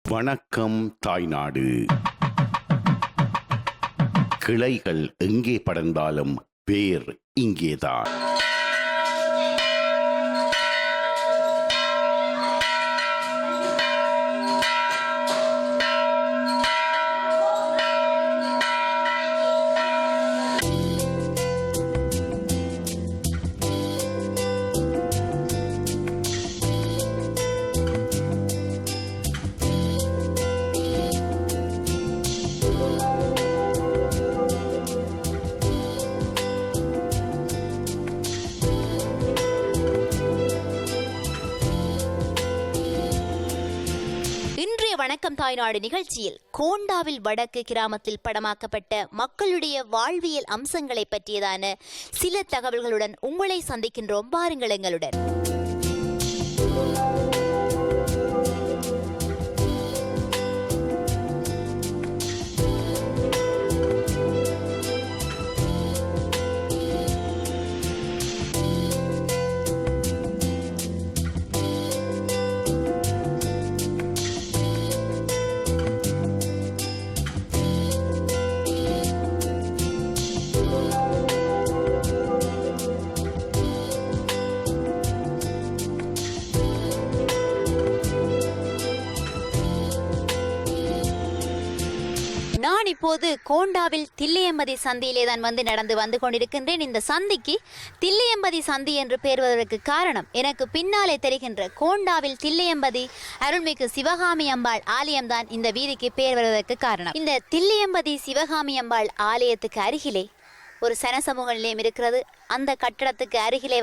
வணக்கம் தாய்நாடு. கிளைகள் எங்கே படர்ந்தாலும் வேர் இங்கேதான். வணக்கம் தாய்நாடு நிகழ்ச்சியில் கோண்டாவில் வடக்கு கிராமத்தில் படமாக்கப்பட்ட மக்களுடைய வாழ்வியல் அம்சங்களை பற்றியதான சில தகவல்களுடன் உங்களை சந்திக்கின்றோம். பாருங்கள் எங்களுடன். நான் இப்போது கோண்டாவில் தில்லையம்பதி சந்தியிலே தான் நடந்து கொண்டிருக்கின்றேன். இந்த சந்திக்கு தில்லையம்பதி சந்தி என்று பெயர்வதற்கு காரணம், எனக்கு பின்னாலே தெரிகின்ற கோண்டாவில் தில்லையம்பதி அருள்மிகு சிவகாமி அம்பாள் ஆலயம்தான் இந்த வீதிக்கு பெயர் வருவதற்கு காரணம். இந்த தில்லையம்பதி சிவகாமி அம்பாள் ஆலயத்துக்கு அருகிலே ஒரு சனசமூக நிலையம் இருக்கிறது. அந்த கட்டடத்துக்கு அருகிலே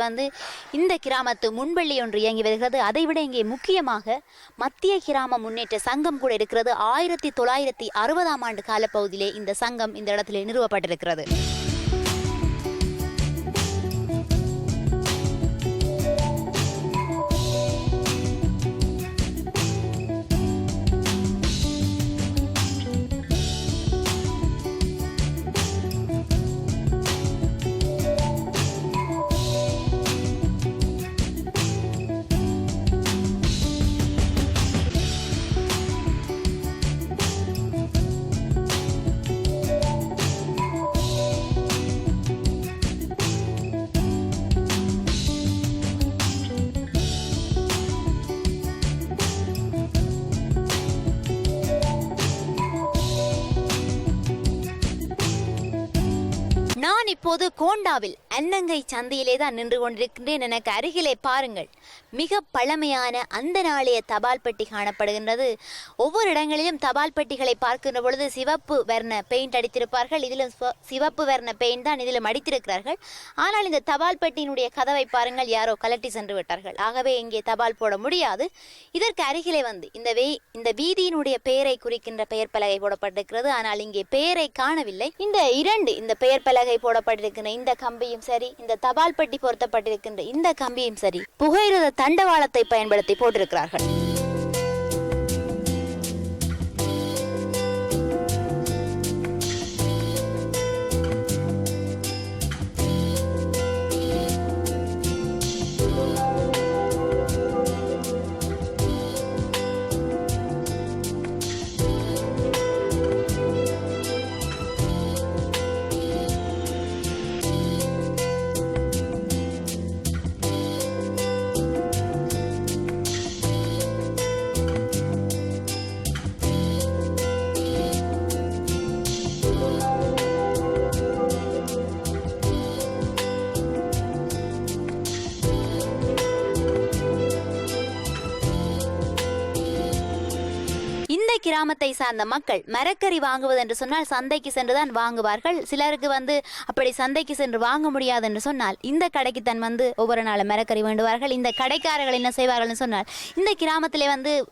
இந்த கிராமத்து முன்பள்ளி ஒன்று இயங்கி வருகிறது. அதைவிட இங்கே முக்கியமாக மத்திய கிராம முன்னேற்ற சங்கம் கூட இருக்கிறது. 1960ஆம் ஆண்டு காலப்பகுதியிலே இந்த சங்கம் இந்த இடத்திலே நிறுவப்பட்டிருக்கிறது. நான் இப்போது கோண்டாவில் அன்னங்கை சந்தையிலே தான் நின்று கொண்டிருக்கின்றேன். எனக்கு அருகிலே பாருங்கள், மிக பழமையான அந்த நாளைய தபால் பெட்டி காணப்படுகின்றது. ஒவ்வொரு இடங்களிலும் தபால் பெட்டிகளை பார்க்கின்ற பொழுது சிவப்பு வர்ண பெயிண்ட் அடித்திருப்பார்கள். இதிலும் சிவப்பு வர்ண பெயிண்ட் தான் இதிலும் அடித்திருக்கிறார்கள். ஆனால் இந்த தபால் பெட்டியினுடைய கதவை பாருங்கள், யாரோ கலட்டி சென்று விட்டார்கள். ஆகவே இங்கே தபால் போட முடியாது. இதற்கு அருகிலே இந்த வீதியினுடைய பெயரை குறிக்கின்ற பெயர் பலகை போடப்பட்டிருக்கிறது. ஆனால் இங்கே பெயரை காணவில்லை. இந்த பெயர் பலகை போடப்பட்டிருக்கின்ற இந்த கம்பியும் சரி, இந்த தபால் பெட்டி பொருத்தப்பட்டிருக்கின்ற இந்த கம்பியும் சரி, புகையிரத தண்டவாளத்தை பயன்படுத்தி போட்டிருக்கிறார்கள். கிராமத்தை சார்ந்த மக்கள் மரக்கறி வாங்குவது என்று சொன்னால் சந்தைக்கு சென்றுதான் வாங்குவார்கள். சிலருக்கு அப்படி சந்தைக்கு சென்று வாங்க முடியாது என்று சொன்னால் இந்த கடைக்கு தான் ஒவ்வொரு நாளும் மரக்கறி வேண்டுவார்கள். இந்த கடைக்காரர்கள் என்ன செய்வார்கள் சொன்னால், இந்த கிராமத்திலே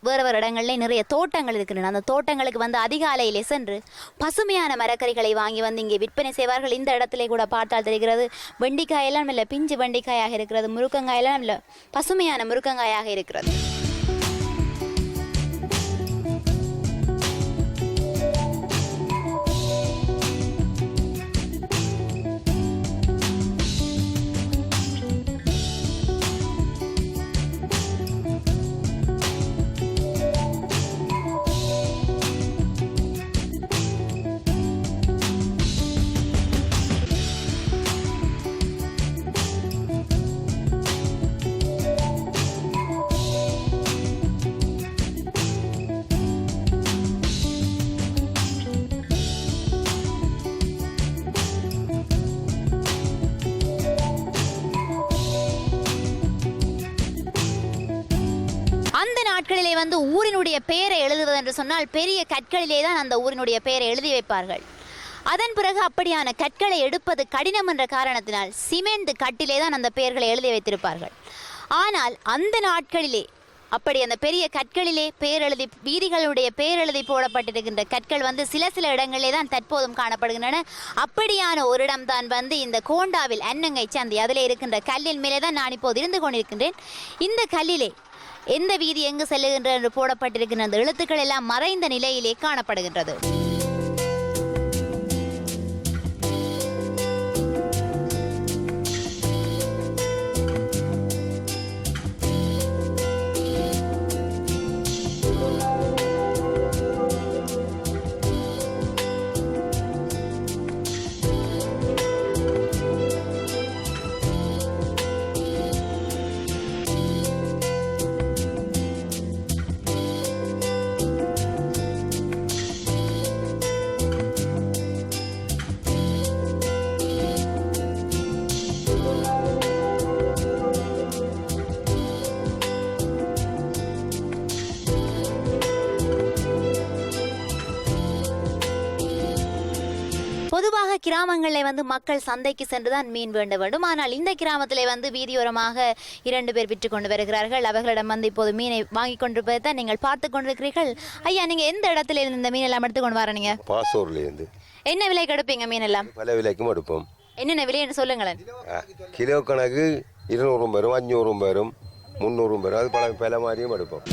வேறு இடங்களிலே நிறைய தோட்டங்கள் இருக்கின்றன. அந்த தோட்டங்களுக்கு அதிகாலையிலே சென்று பசுமையான மரக்கறிகளை வாங்கி இங்கே விற்பனை செய்வார்கள். இந்த இடத்திலே கூட பார்த்தால் தெரிகிறது, வெண்டிக்காயெல்லாம் இல்லை பிஞ்சு வெண்டிக்காயாக இருக்கிறது, முருக்கங்காயெல்லாம் இல்லை பசுமையான முருக்கங்காயாக இருக்கிறது. நாட்களிலே வந்து ஊரினுடைய பெயரை எழுதுவது என்று சொன்னால் பெரிய கற்களிலே தான் அந்த ஊரினுடைய பெயரை எழுதி வைப்பார்கள். அதன் பிறகு அப்படியான கற்களை எடுப்பது கடினம் என்ற காரணத்தினால் சிமெண்ட் கட்டிலே தான் அந்த பெயர்களை எழுதி வைத்திருப்பார்கள். ஆனால் அந்த நாட்களிலே அப்படி அந்த பெரிய கற்களிலே பெயர் எழுதி வீதிகளுடைய பெயர் எழுதி போடப்பட்டிருக்கின்ற கற்கள் வந்து சில இடங்களிலே தான் தற்போதும் காணப்படுகின்றன. அப்படியான ஒரு இடம்தான் வந்து இந்த கோண்டாவில் அன்னங்கை சந்தி. அதில் இருக்கின்ற கல்லின் மேலே தான் நான் இப்போது இருந்து கொண்டிருக்கின்றேன். இந்த கல்லிலே எந்த வீதி எங்கு செல்லுகின்ற என்று போடப்பட்டிருக்கின்ற அந்த எழுத்துக்கள் எல்லாம் மறைந்த நிலையிலே காணப்படுகின்றது. பொதுவாக கிராமங்களில் வந்து மக்கள் சந்தைக்கு சென்றுதான் மீன் வேண்ட வேண்டும். ஆனால் இந்த கிராமத்திலே வந்து வீதியோரமாக 2 பேர் விற்று கொண்டு வருகிறார்கள். அவர்களிடம் வந்து இப்போது மீனை வாங்கி கொண்டிருப்பதை தான் நீங்கள் பார்த்து கொண்டிருக்கிறீர்கள். ஐயா, நீங்க எந்த இடத்துல இருந்து இந்த மீன் எல்லாம் எடுத்து கொண்டு வரீங்க? பாசூர்லேருந்து. என்ன விலைக்கு எடுப்பீங்க மீன் எல்லாம்? பல விலைக்கும் எடுப்போம். என்னென்ன விலை என்று சொல்லுங்களேன். கிலோ கணக்கு 200 வரும், 500 வரும், 300 வரும். அது பல மாதிரியும் எடுப்போம்.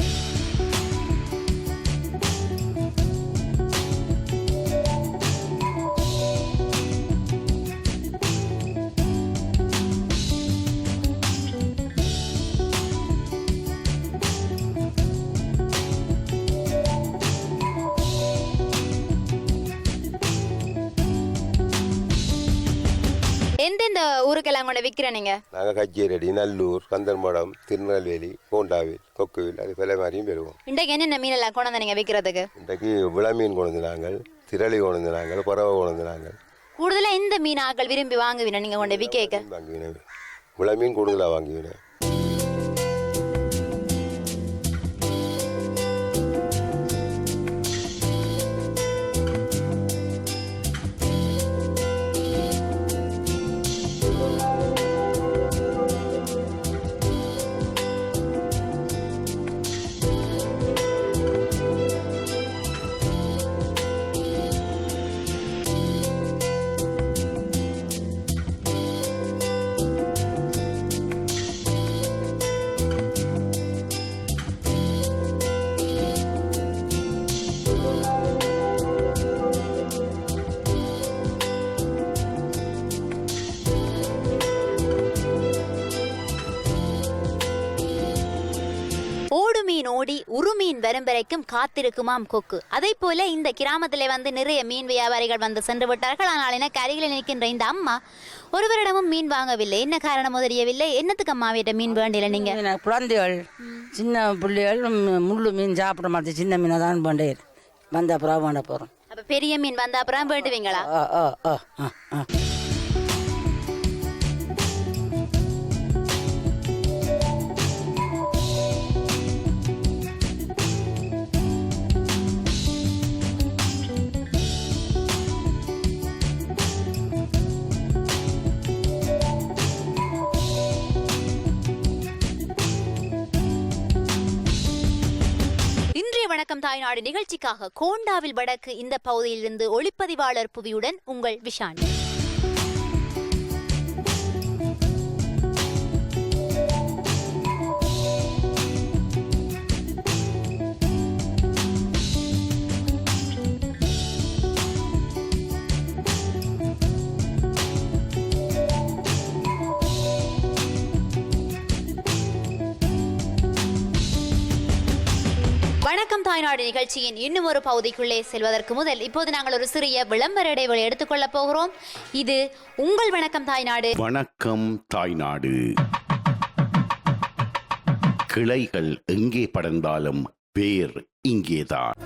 எந்தெந்த ஊருக்கெல்லாம் கொண்டு விற்கிறேன் நீங்க? நாங்கள் கச்சேரடி, நல்லூர், கந்தர்மடம், திருநெல்வேலி, கோண்டாவில், கொக்குவில், அது பல மாதிரியும் பெறுவோம். இன்றைக்கு என்னென்ன மீன் எல்லாம் கொண்டு வந்து நீங்க விற்கிறதுக்கு? இன்றைக்கு விள மீன் கொண்டு நாங்கள், திரளி கொண்டு நாங்கள், பறவை கொண்டு நாங்கள். கூடுதலாக இந்த மீன் ஆக்கள் விரும்பி வாங்குவீங்க நீங்க கொண்டு விற்க? வாங்குவினேன், விள மீன் கூடுதலாக வாங்குவினேன். மீன் ஓடி உருமீன் வரும் வரைக்கும் காத்திருக்குமாம் கொக்கு. அதே போல இந்த கிராமத்திலே வந்து நிறைய மீன் வியாபாரிகள் வந்து சென்று விட்டார்கள். ஆனால் எனக்கு அருகில் நிற்கின்ற இந்த அம்மா ஒருவரிடமும் மீன் வாங்கவில்லை. என்ன காரணமோ தெரியவில்லை. என்னத்துக்கு அம்மா வீட்டை மீன் வேண்டியில? நீங்க குழந்தைகள், சின்ன பிள்ளைகள் முள்ளு மீன் சாப்பிட மாட்டேன், சின்ன மீனை தான் வேண்டேன். வந்த அப்புறம் வேண்ட போறோம். அப்ப பெரிய மீன் வந்த அப்புறம் வேண்டுவீங்களா? வணக்கம் தாய்நாடு நிகழ்ச்சிக்காக கோண்டாவில் வடக்கு இந்த பகுதியிலிருந்து ஒளிப்பதிவாளர் புவியுடன் உங்கள் விஷான். வணக்கம் தாய்நாடு நிகழ்ச்சியின் இன்னும் ஒரு பகுதிக்குள்ளே செல்வதற்கு முதல் இப்போது நாங்கள் ஒரு சிறிய விளம்பர இடைவெளி எடுத்துக்கொள்ளப் போகிறோம். இது உங்கள் வணக்கம் தாய்நாடு. வணக்கம் தாய்நாடு. கிளைகள் எங்கே படர்ந்தாலும் வேர் இங்கேதான்.